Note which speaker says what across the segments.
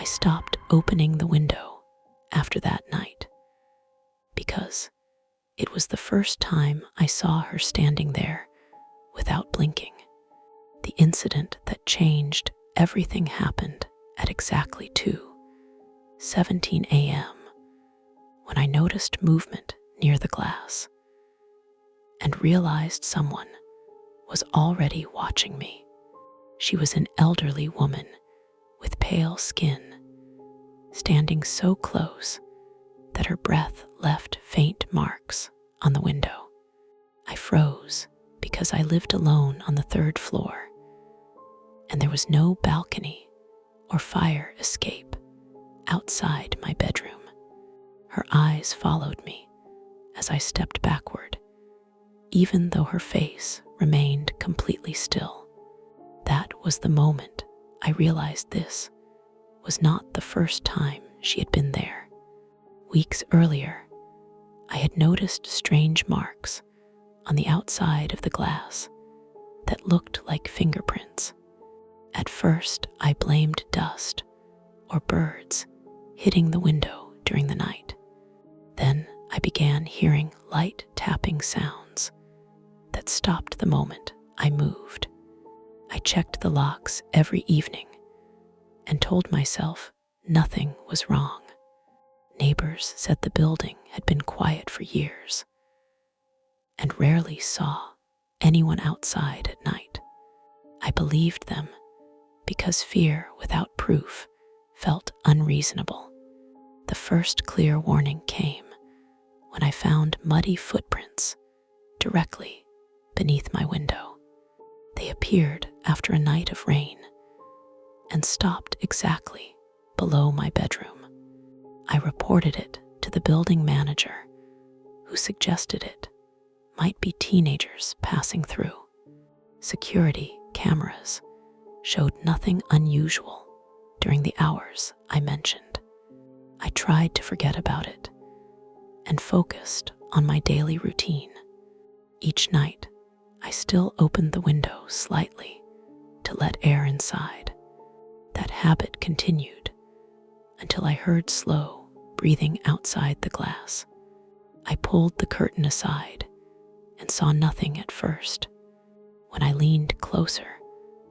Speaker 1: I stopped opening the window after that night because it was the first time I saw her standing there without blinking. The incident that changed everything happened at exactly 2:17 a.m. when I noticed movement near the glass and realized someone was already watching me. She was an elderly woman with pale skin, standing so close that her breath left faint marks on the window. I froze because I lived alone on the 3rd floor, and there was no balcony or fire escape outside my bedroom. Her eyes followed me as I stepped backward, even though her face remained completely still. That was the moment I realized this was not the first time she had been there. Weeks earlier, I had noticed strange marks on the outside of the glass that looked like fingerprints. At first, I blamed dust or birds hitting the window during the night. Then I began hearing light tapping sounds that stopped the moment I moved. I checked the locks every evening and told myself nothing was wrong. Neighbors said the building had been quiet for years and rarely saw anyone outside at night. I believed them because fear without proof felt unreasonable. The first clear warning came when I found muddy footprints directly beneath my window. They appeared after a night of rain and stopped exactly below my bedroom. I reported it to the building manager, who suggested it might be teenagers passing through. Security cameras showed nothing unusual during the hours I mentioned. I tried to forget about it and focused on my daily routine. Each night, I still opened the window slightly to let air inside. That habit continued until I heard slow breathing outside the glass. I pulled the curtain aside and saw nothing at first. When I leaned closer,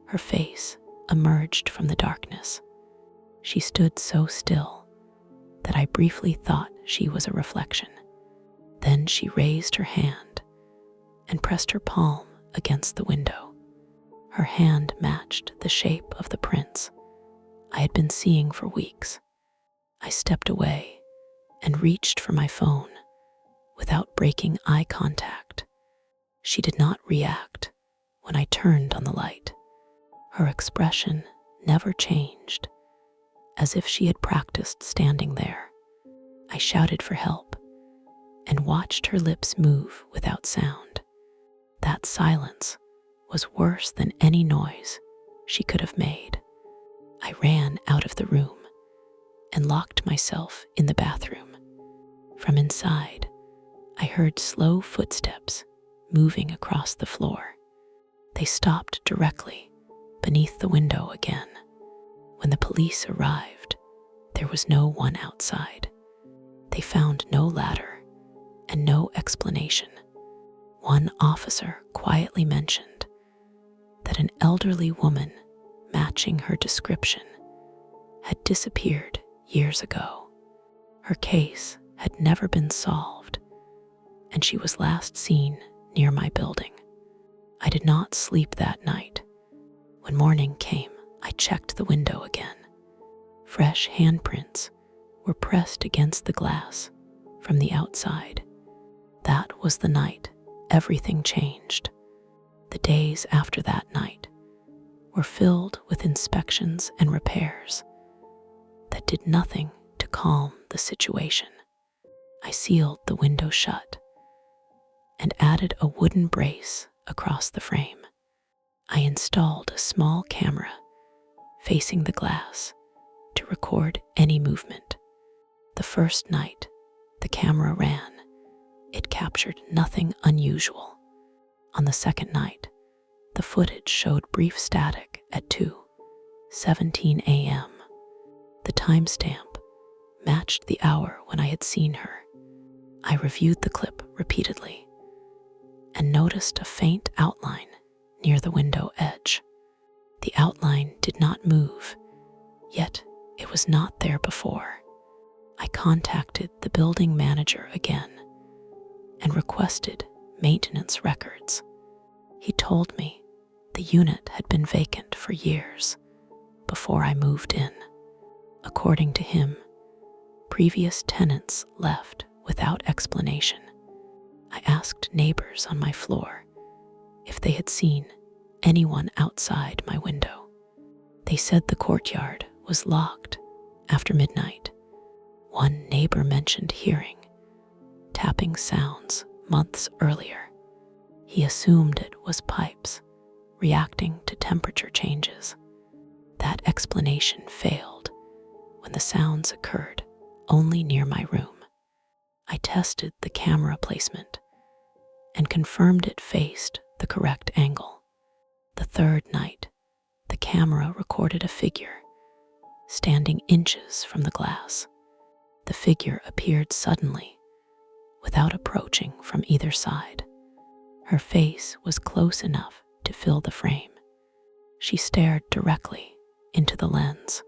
Speaker 1: her face emerged from the darkness. She stood so still that I briefly thought she was a reflection. Then she raised her hand and pressed her palm against the window. Her hand matched the shape of the prints I had been seeing for weeks. I stepped away and reached for my phone without breaking eye contact. She did not react when I turned on the light. Her expression never changed, as if she had practiced standing there. I shouted for help and watched her lips move without sound. That silence was worse than any noise she could have made. I ran out of the room and locked myself in the bathroom. From inside, I heard slow footsteps moving across the floor. They stopped directly beneath the window again. When the police arrived, there was no one outside. They found no ladder and no explanation. One officer quietly mentioned that an elderly woman matching her description had disappeared years ago. Her case had never been solved, and she was last seen near my building. I did not sleep that night. When morning came, I checked the window again. Fresh handprints were pressed against the glass from the outside. That was the night everything changed. The days after that night were filled with inspections and repairs that did nothing to calm the situation. I sealed the window shut and added a wooden brace across the frame. I installed a small camera facing the glass to record any movement. The first night the camera ran, it captured nothing unusual. On the second night, the footage showed brief static at 2:17 a.m. The timestamp matched the hour when I had seen her. I reviewed the clip repeatedly and noticed a faint outline near the window edge. The outline did not move, yet it was not there before. I contacted the building manager again and requested maintenance records. He told me the unit had been vacant for years before I moved in. According to him, previous tenants left without explanation. I asked neighbors on my floor if they had seen anyone outside my window. They said the courtyard was locked after midnight. One neighbor mentioned hearing tapping sounds months earlier. He assumed it was pipes reacting to temperature changes. That explanation failed when the sounds occurred only near my room. I tested the camera placement and confirmed it faced the correct angle. The third night, the camera recorded a figure standing inches from the glass. The figure appeared suddenly, without approaching from either side. Her face was close enough to fill the frame. She stared directly into the lens.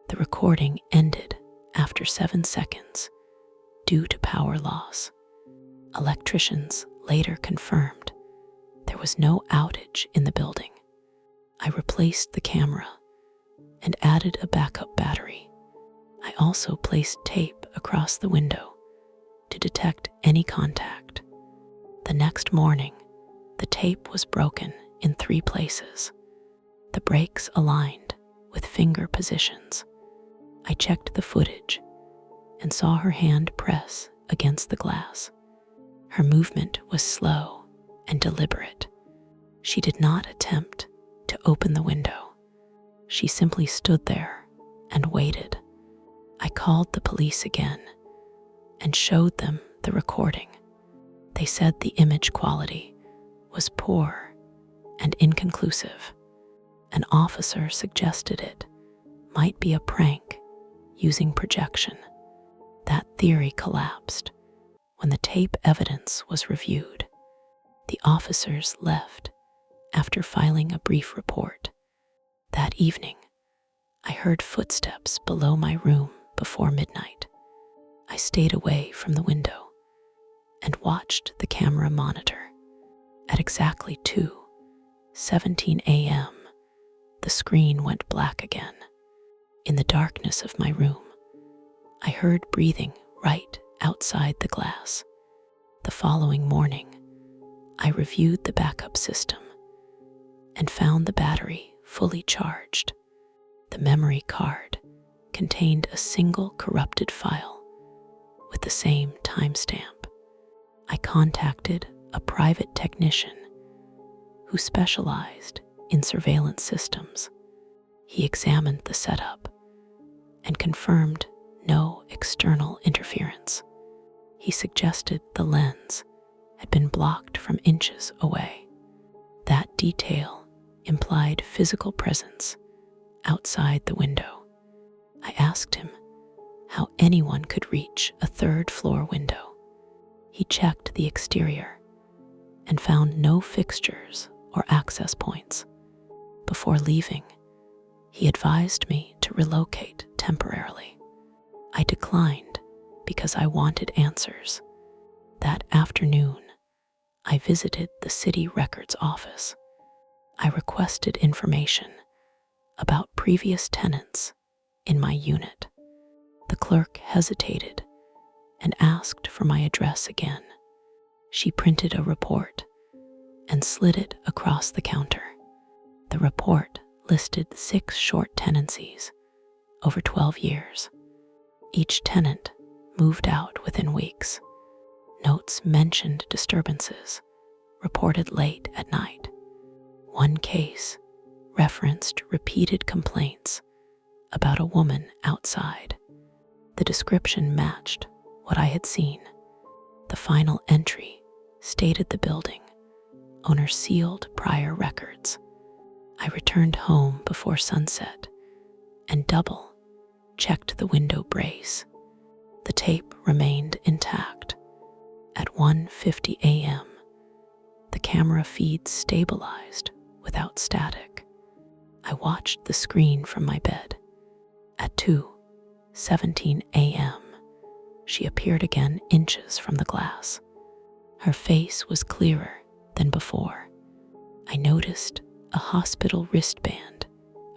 Speaker 1: The recording ended after 7 seconds due to power loss. Electricians later confirmed there was no outage in the building. I replaced the camera and added a backup battery. I also placed tape across the window to detect any contact. The next morning, the tape was broken in 3 places. The breaks aligned with finger positions. I checked the footage and saw her hand press against the glass. Her movement was slow and deliberate. She did not attempt to open the window. She simply stood there and waited. I called the police again and showed them the recording. They said the image quality was poor and inconclusive. An officer suggested it might be a prank using projection. That theory collapsed when the tape evidence was reviewed. The officers left after filing a brief report. That evening, I heard footsteps below my room before midnight. I stayed away from the window and watched the camera monitor. At exactly 2:17 a.m., the screen went black again. In the darkness of my room, I heard breathing right outside the glass. The following morning, I reviewed the backup system and found the battery fully charged. The memory card contained a single corrupted file with the same timestamp. I contacted a private technician who specialized in surveillance systems. He examined the setup and confirmed no external interference. He suggested the lens had been blocked from inches away. That detail implied physical presence outside the window. I asked him how anyone could reach a 3rd-floor window. He checked the exterior and found no fixtures or access points. Before leaving, he advised me to relocate temporarily. I declined because I wanted answers. That afternoon, I visited the city records office. I requested information about previous tenants in my unit. The clerk hesitated and asked for my address again. She printed a report and slid it across the counter. The report listed 6 short tenancies over 12 years. Each tenant moved out within weeks. Notes mentioned disturbances reported late at night. One case referenced repeated complaints about a woman outside. The description matched what I had seen. The final entry stated the building owner sealed prior records. I returned home before sunset, and double checked the window brace. The tape remained intact. At 1:50 a.m., the camera feed stabilized without static. I watched the screen from my bed. At 2:17 a.m., she appeared again inches from the glass. Her face was clearer than before. I noticed a hospital wristband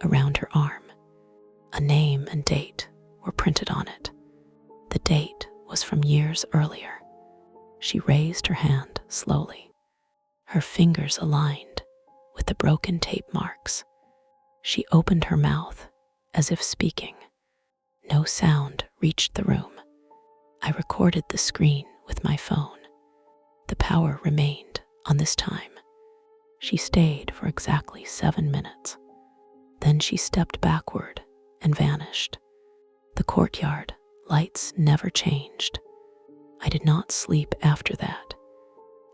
Speaker 1: around her arm. A name and date were printed on it. The date was from years earlier. She raised her hand slowly. Her fingers aligned with the broken tape marks. She opened her mouth as if speaking. No sound reached the room. I recorded the screen with my phone. The power remained on this time. She stayed for exactly 7 minutes. Then she stepped backward and vanished. The courtyard lights never changed. I did not sleep after that.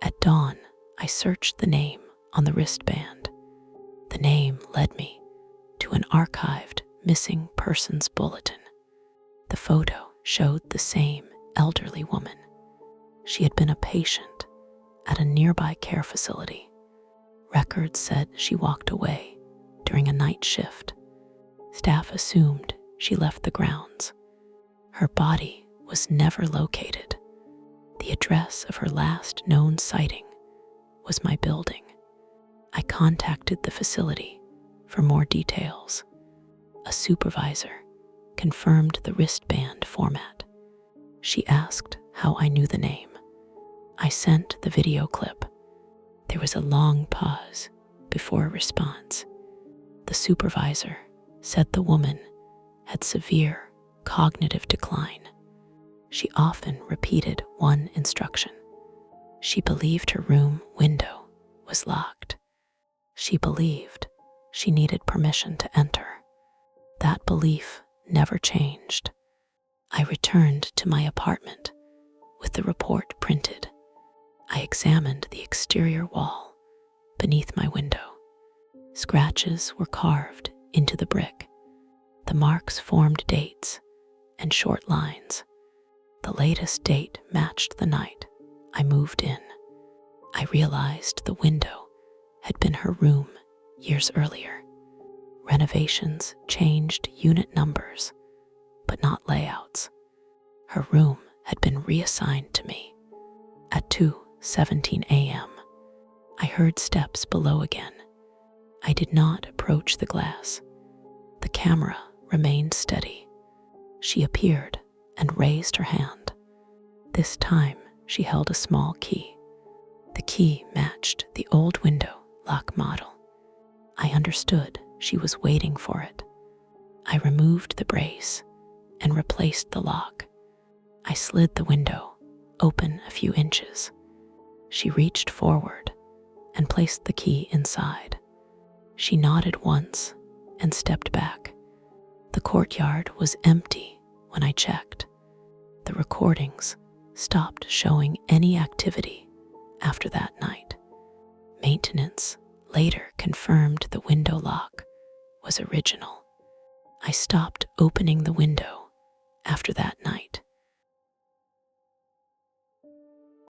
Speaker 1: At dawn, I searched the name on the wristband. The name led me to an archived missing persons bulletin. The photo showed the same elderly woman. She had been a patient at a nearby care facility. Records said she walked away during a night shift. Staff assumed she left the grounds. Her body was never located. The address of her last known sighting was my building. I contacted the facility for more details. A supervisor confirmed the wristband format. She asked how I knew the name. I sent the video clip. There was a long pause before a response. The supervisor said the woman had severe cognitive decline. She often repeated one instruction. She believed her room window was locked. She believed she needed permission to enter. That belief never changed. I returned to my apartment with the report printed. I examined the exterior wall beneath my window. Scratches were carved into the brick. The marks formed dates and short lines. The latest date matched the night I moved in. I realized the window had been her room years earlier. Renovations changed unit numbers, but not layouts. Her room had been reassigned to me. At 2:17 a.m., I heard steps below again. I did not approach the glass. The camera remained steady. She appeared and raised her hand. This time, she held a small key. The key matched the old window lock model. I understood she was waiting for it. I removed the brace and replaced the lock. I slid the window open a few inches. She reached forward and placed the key inside. She nodded once and stepped back. The courtyard was empty when I checked. The recordings stopped showing any activity after that night. Maintenance later confirmed the window lock was original. I stopped opening the window after that night.